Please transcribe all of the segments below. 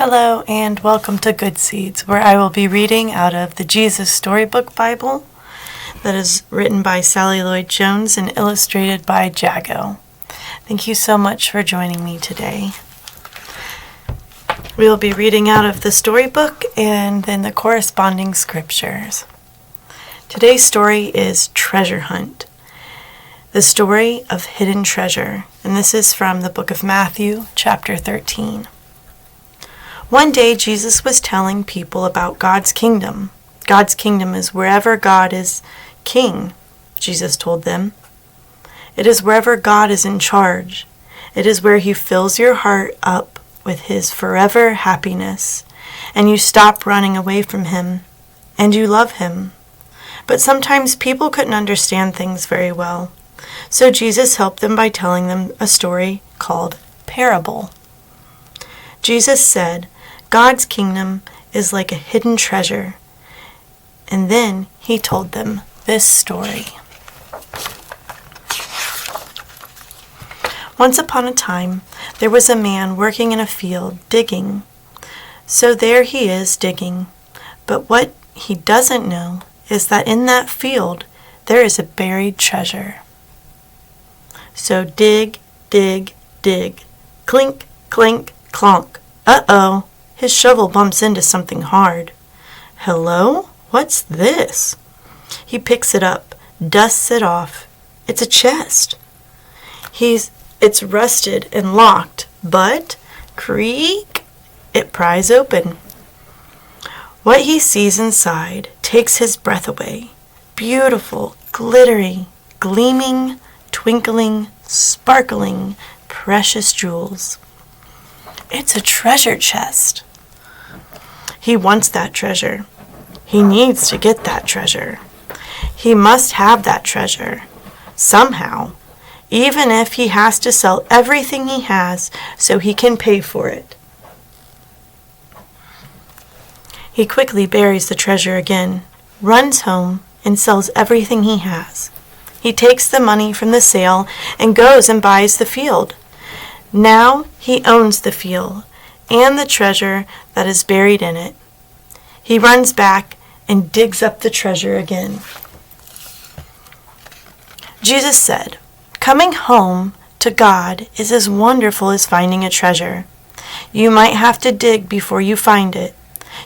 Hello and welcome to Good Seeds, where I will be reading out of the Jesus Storybook Bible that is written by Sally Lloyd-Jones and illustrated by Jago. Thank you so much for joining me today. We will be reading out of the storybook and then the corresponding scriptures. Today's story is Treasure Hunt, the story of hidden treasure, and this is from the book of Matthew, chapter 13. One day, Jesus was telling people about God's kingdom. God's kingdom is wherever God is king, Jesus told them. It is wherever God is in charge. It is where he fills your heart up with his forever happiness, and you stop running away from him, and you love him. But sometimes people couldn't understand things very well, so Jesus helped them by telling them a story called Parable. Jesus said, God's kingdom is like a hidden treasure. And then he told them this story. Once upon a time, there was a man working in a field digging. So there he is digging. But what he doesn't know is that in that field there is a buried treasure. So dig, dig, dig. Clink, clink, clonk. Uh-oh. His shovel bumps into something hard. Hello? What's this? He picks it up, dusts it off. It's a chest. It's rusted and locked, but creak, it pries open. What he sees inside takes his breath away. Beautiful, glittery, gleaming, twinkling, sparkling, precious jewels. It's a treasure chest. He wants that treasure. He needs to get that treasure. He must have that treasure, somehow, even if he has to sell everything he has so he can pay for it. He quickly buries the treasure again, runs home, and sells everything he has. He takes the money from the sale and goes and buys the field. Now he owns the field and the treasure that is buried in it. He runs back and digs up the treasure again. Jesus said, coming home to God is as wonderful as finding a treasure. You might have to dig before you find it.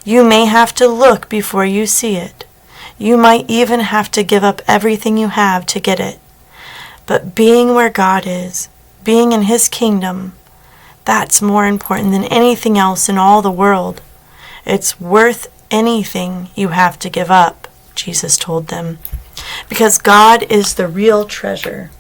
You may have to look before you see it. You might even have to give up everything you have to get it. But being where God is, being in his kingdom, that's more important than anything else in all the world. It's worth anything you have to give up, Jesus told them, because God is the real treasure.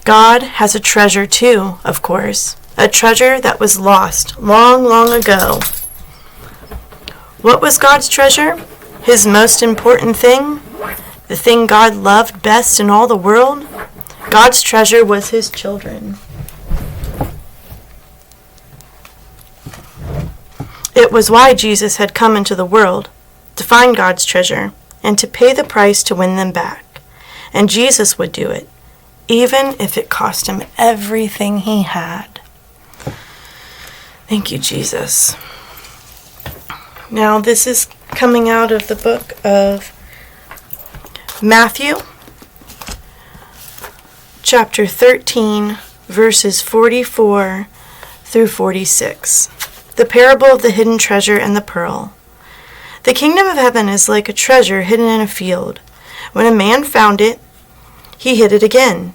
God has a treasure too, of course, a treasure that was lost long, long ago. What was God's treasure? His most important thing? The thing God loved best in all the world? God's treasure was his children. It was why Jesus had come into the world, to find God's treasure and to pay the price to win them back. And Jesus would do it, even if it cost him everything he had. Thank you, Jesus. Now, this is coming out of the book of Matthew, chapter 13, verses 44 through 46. The parable of the hidden treasure and the pearl. The kingdom of heaven is like a treasure hidden in a field. When a man found it, he hid it again,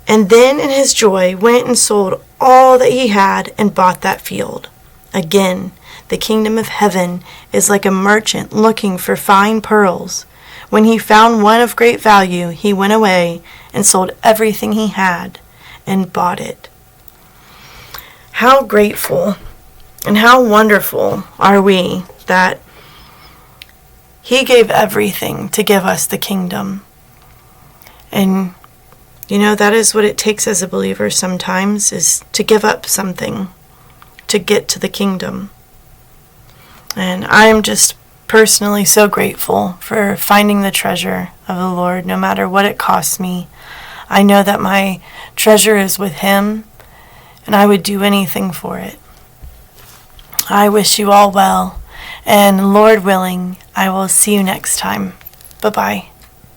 and then in his joy went and sold all that he had and bought that field. Again, the kingdom of heaven is like a merchant looking for fine pearls. When he found one of great value, he went away and sold everything he had and bought it. How grateful and how wonderful are we that he gave everything to give us the kingdom. And, that is what it takes as a believer sometimes, is to give up something to get to the kingdom. And I'm just personally so grateful for finding the treasure of the Lord, no matter what it costs me. I know that my treasure is with him, and I would do anything for it. I wish you all well, and Lord willing, I will see you next time. Bye-bye.